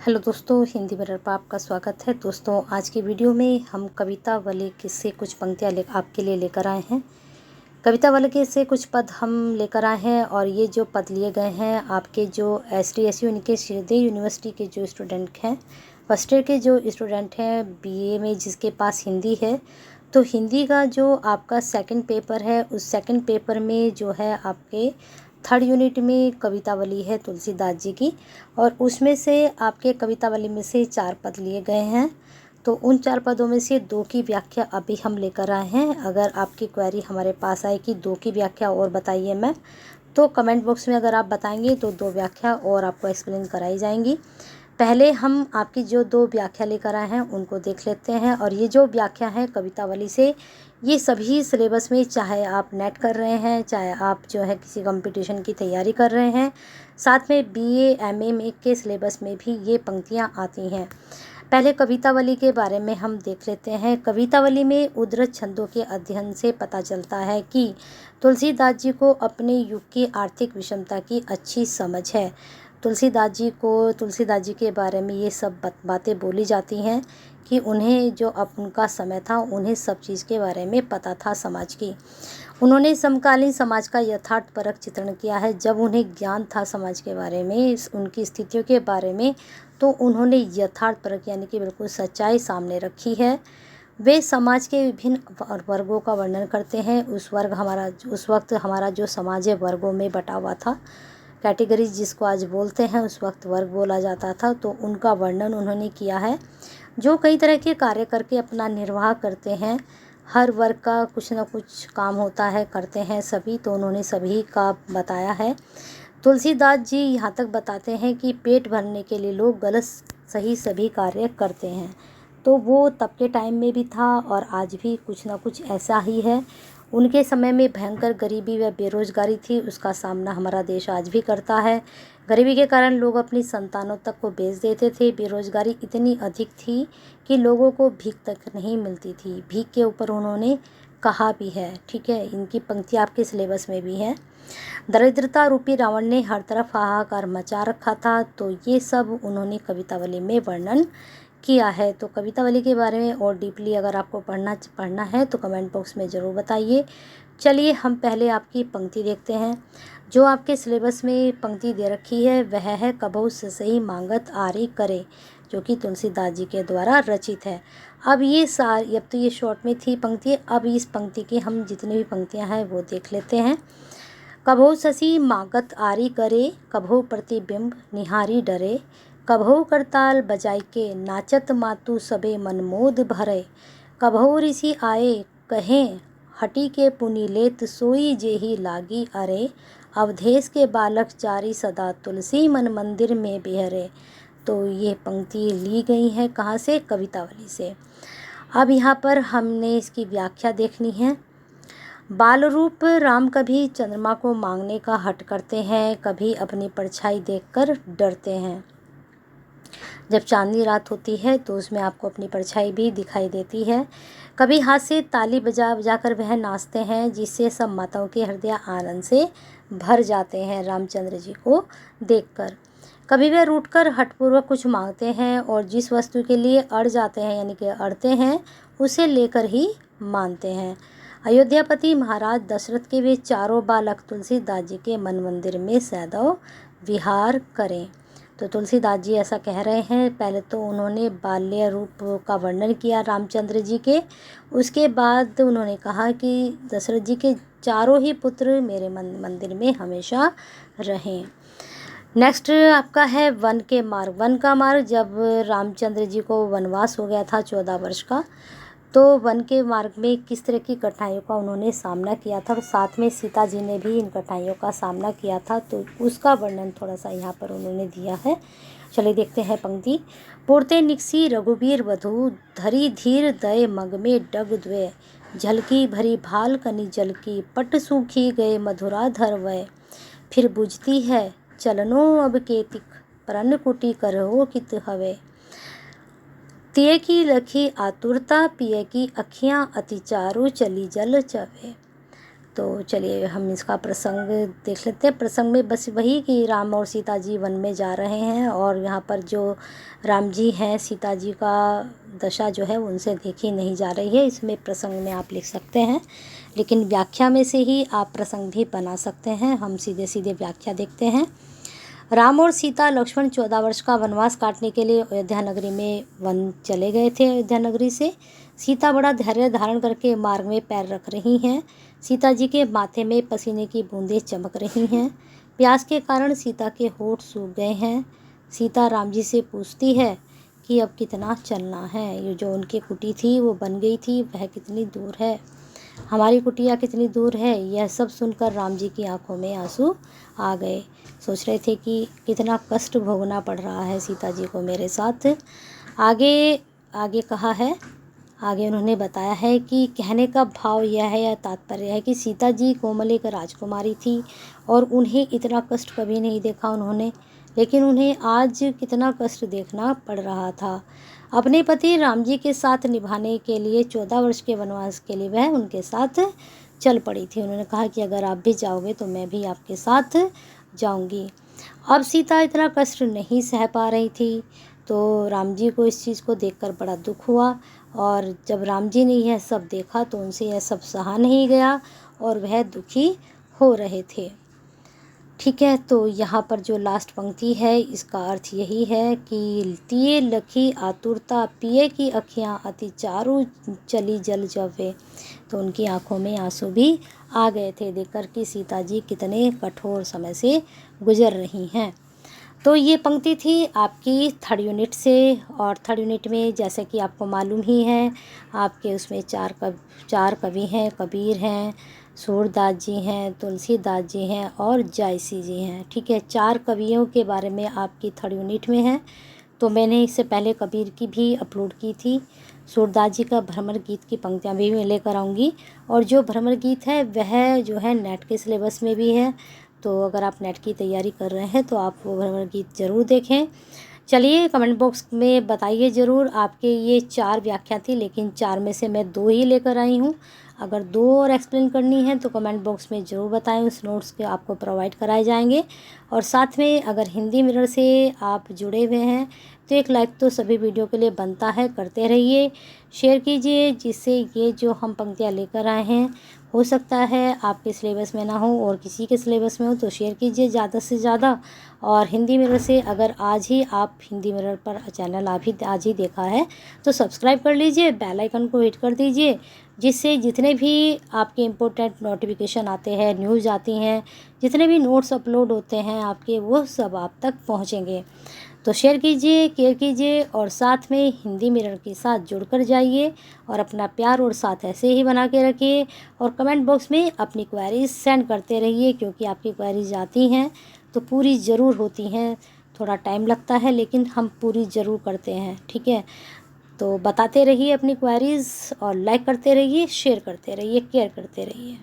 Hello दोस्तों, Hindi mirror पर आपका स्वागत है। दोस्तों, आज की वीडियो में हम कविता वाले से कुछ पंक्तियाँ आपके लिए लेकर आए हैं। कविता वाले के से कुछ पद हम लेकर आए हैं और ये जो पद लिए गए हैं आपके जो STSU यानी कि श्रीदेव यूनिवर्सिटी के जो स्टूडेंट हैं, फर्स्ट ईयर के जो स्टूडेंट हैं BA में, जिसके पास हिंदी है, तो हिंदी का जो आपका सेकंड पेपर है, उस सेकंड पेपर में जो है आपके थर्ड यूनिट में कवितावली है तुलसीदास जी की, और उसमें से आपके कवितावली में से 4 पद लिए गए हैं। तो उन 4 पदों में से 2 की व्याख्या अभी हम लेकर आए हैं। अगर आपकी क्वेरी हमारे पास आए कि 2 की व्याख्या और बताइए मैम, तो कमेंट बॉक्स में अगर आप बताएंगे तो 2 व्याख्या और आपको एक्सप्लेन कराई जाएंगी। पहले हम आपकी जो 2 व्याख्या लेकर आए हैं उनको देख लेते हैं। और ये जो व्याख्या है कवितावली से, ये सभी सिलेबस में, चाहे आप नेट कर रहे हैं, चाहे आप जो है किसी कंपटीशन की तैयारी कर रहे हैं, साथ में BA MA में के सिलेबस में भी ये पंक्तियाँ आती हैं। पहले कवितावली के बारे में हम देख लेते हैं। कवितावली में उद्धृत छंदों के अध्ययन से पता चलता है कि तुलसीदास जी को अपने युग की आर्थिक विषमता की अच्छी समझ है। तुलसीदास जी के बारे में ये सब बातें बोली जाती हैं कि उन्हें जो अब उनका समय था, उन्हें सब चीज़ के बारे में पता था समाज की। उन्होंने समकालीन समाज का यथार्थपरक चित्रण किया है। जब उन्हें ज्ञान था समाज के बारे में, उनकी स्थितियों के बारे में, तो उन्होंने यथार्थपरक यानी कि बिल्कुल सच्चाई सामने रखी है। वे समाज के विभिन्न वर्गों का वर्णन करते हैं। उस वक्त हमारा जो समाज है वर्गों में बटा हुआ था। कैटेगरीज जिसको आज बोलते हैं, उस वक्त वर्ग बोला जाता था। तो उनका वर्णन उन्होंने किया है। जो कई तरह के कार्य करके अपना निर्वाह करते हैं, हर वर्ग का कुछ ना कुछ काम होता है, करते हैं सभी, तो उन्होंने सभी का बताया है। तुलसीदास जी यहाँ तक बताते हैं कि पेट भरने के लिए लोग गलत सही सभी कार्य करते हैं। तो वो तब के टाइम में भी था और आज भी कुछ ना कुछ ऐसा ही है। उनके समय में भयंकर गरीबी व बेरोजगारी थी, उसका सामना हमारा देश आज भी करता है। गरीबी के कारण लोग अपनी संतानों तक को बेच देते थे। बेरोजगारी इतनी अधिक थी कि लोगों को भीख तक नहीं मिलती थी। भीख के ऊपर उन्होंने कहा भी है, ठीक है, इनकी पंक्ति आपके सिलेबस में भी है। दरिद्रता रूपी रावण ने हर तरफ हाहाकार मचा रखा था। तो ये सब उन्होंने कवितावली में वर्णन किया है। तो कवितावली के बारे में और डीपली अगर आपको पढ़ना है तो कमेंट बॉक्स में ज़रूर बताइए। चलिए हम पहले आपकी पंक्ति देखते हैं। जो आपके सिलेबस में पंक्ति दे रखी है वह है कबहु ससई मांगत आरी करे, जो कि तुलसीदास जी के द्वारा रचित है। अब तो ये शॉर्ट में थी पंक्ति। अब इस पंक्ति की हम जितनी भी पंक्तियां हैं वो देख लेते हैं। कबहु ससी मागत आरी करे, कबहु प्रतिबिंब निहारी डरे, कबहु करताल बजाई के नाचत मातु सबे मनमोद भरे, कबहु ऋषि आए कहें हटी के पुनि लेत सोई जेही लागी अरे, अवधेश के बालक चारी सदा तुलसी मन मंदिर में बिहरे। तो ये पंक्ति ली गई है कहाँ से? कवितावली से। अब यहाँ पर हमने इसकी व्याख्या देखनी है। बाल रूप राम कभी चंद्रमा को मांगने का हट करते हैं, कभी अपनी परछाई देखकर डरते हैं। जब चांदनी रात होती है तो उसमें आपको अपनी परछाई भी दिखाई देती है। कभी हाथ से ताली बजा बजाकर वह नाचते हैं, जिससे सब माताओं के हृदय आनंद से भर जाते हैं रामचंद्र जी को देखकर। कभी वह रूठकर हठपूर्वक कुछ मांगते हैं और जिस वस्तु के लिए अड़ जाते हैं यानी कि अड़ते हैं, उसे लेकर ही मानते हैं। अयोध्यापति महाराज दशरथ के वे चारों बालक तुलसीदास जी के मन मंदिर में सदैव विहार करें। तो तुलसीदास जी ऐसा कह रहे हैं। पहले तो उन्होंने बाल्य रूप का वर्णन किया रामचंद्र जी के, उसके बाद उन्होंने कहा कि दशरथ जी के चारों ही पुत्र मेरे मंदिर में हमेशा रहें। नेक्स्ट आपका है वन के मार्ग। वन का मार्ग, जब रामचंद्र जी को वनवास हो गया था 14 वर्ष का, तो वन के मार्ग में किस तरह की कठिनाइयों का उन्होंने सामना किया था, और साथ में सीता जी ने भी इन कठिनाइयों का सामना किया था, तो उसका वर्णन थोड़ा सा यहाँ पर उन्होंने दिया है। चलिए देखते हैं पंक्ति। पुरते निकसी रघुबीर वधु, धरी धीर दय मग में डग द्वे, झलकी भरी भाल कनि जलकी, पट सूखी गए मधुरा धरवय, फिर बुझती है चलनो अब केतिक, परन कुटी करहो कित हवे, तिये की लखी आतुरता, पिए की अखियाँ अति चारु, चली जल चवे। तो चलिए हम इसका प्रसंग देख लेते हैं। प्रसंग में बस वही कि राम और सीता जी वन में जा रहे हैं और यहाँ पर जो राम जी हैं, सीता जी का दशा जो है उनसे देखी नहीं जा रही है। इसमें प्रसंग में आप लिख सकते हैं, लेकिन व्याख्या में से ही आप प्रसंग भी बना सकते हैं। हम सीधे सीधे व्याख्या देखते हैं। राम और सीता लक्ष्मण 14 वर्ष का वनवास काटने के लिए अयोध्या नगरी में वन चले गए थे। अयोध्या नगरी से सीता बड़ा धैर्य धारण करके मार्ग में पैर रख रही हैं। सीता जी के माथे में पसीने की बूंदें चमक रही हैं। प्यास के कारण सीता के होंठ सूख गए हैं। सीता राम जी से पूछती है कि अब कितना चलना है। ये जो उनकी कुटी थी वो बन गई थी, वह कितनी दूर है, हमारी कुटिया कितनी दूर है। यह सब सुनकर राम जी की आंखों में आंसू आ गए। सोच रहे थे कि कितना कष्ट भोगना पड़ रहा है सीता जी को मेरे साथ। आगे कहा है, आगे उन्होंने बताया है कि कहने का भाव यह है या तात्पर्य है कि सीता जी कोमल एक राजकुमारी थी और उन्हें इतना कष्ट कभी नहीं देखा उन्होंने, लेकिन उन्हें आज कितना कष्ट देखना पड़ रहा था। अपने पति राम जी के साथ निभाने के लिए 14 वर्ष के वनवास के लिए वह उनके साथ चल पड़ी थी। उन्होंने कहा कि अगर आप भी जाओगे तो मैं भी आपके साथ जाऊंगी। अब सीता इतना कष्ट नहीं सह पा रही थी, तो राम जी को इस चीज़ को देखकर बड़ा दुख हुआ और जब राम जी ने यह सब देखा तो उनसे यह सब सहा नहीं गया और वह दुखी हो रहे थे। ठीक है, तो यहाँ पर जो लास्ट पंक्ति है इसका अर्थ यही है कि तिये लखी आतुरता पिए की अखियाँ अति चारु चली जल जवे। तो उनकी आंखों में आंसू भी आ गए थे देखकर कि सीता जी कितने कठोर समय से गुजर रही हैं। तो ये पंक्ति थी आपकी 3rd यूनिट से। और 3rd यूनिट में जैसे कि आपको मालूम ही है, आपके उसमें 4 कवि हैं, कबीर हैं, सूरदास जी हैं, तुलसीदास जी हैं और जायसी जी हैं। ठीक है, 4 कवियों के बारे में आपकी 3rd यूनिट में है। तो मैंने इससे पहले कबीर की भी अपलोड की थी। सूरदास जी का भ्रमर गीत की पंक्तियाँ भी मैं लेकर आऊँगी और जो भ्रमर गीत है वह जो है नेट के सिलेबस में भी है। तो अगर आप नेट की तैयारी कर रहे हैं तो आप वो भ्रमर गीत ज़रूर देखें। चलिए कमेंट बॉक्स में बताइए ज़रूर। आपके ये 4 व्याख्या थी, लेकिन 4 में से मैं 2 ही लेकर आई हूँ। अगर 2 और एक्सप्लेन करनी है तो कमेंट बॉक्स में ज़रूर बताएं, उस नोट्स के आपको प्रोवाइड कराए जाएंगे। और साथ में अगर हिंदी मिरर से आप जुड़े हुए हैं तो एक लाइक तो सभी वीडियो के लिए बनता है, करते रहिए, शेयर कीजिए, जिससे ये जो हम पंक्तियाँ लेकर आए हैं हो सकता है आपके सिलेबस में ना हो और किसी के सिलेबस में हो, तो शेयर कीजिए ज़्यादा से ज़्यादा। और हिंदी मिरर से अगर आज ही आप हिंदी मिरर पर चैनल आज ही देखा है तो सब्सक्राइब कर लीजिए, बेल आइकन को हिट कर दीजिए, जिससे जितने भी आपके इम्पोर्टेंट नोटिफिकेशन आते हैं, न्यूज़ आती हैं, जितने भी नोट्स अपलोड होते हैं आपके, वो सब आप तक पहुँचेंगे। तो शेयर कीजिए, केयर कीजिए और साथ में हिंदी मिरर के साथ जुड़कर जाइए और अपना प्यार और साथ ऐसे ही बना के रखिए। और कमेंट बॉक्स में अपनी क्वेरीज सेंड करते रहिए, क्योंकि आपकी क्वेरीज आती हैं तो पूरी ज़रूर होती हैं। थोड़ा टाइम लगता है लेकिन हम पूरी ज़रूर करते हैं। ठीक है, तो बताते रहिए अपनी क्वेरीज और लाइक करते रहिए, शेयर करते रहिए, केयर करते रहिए।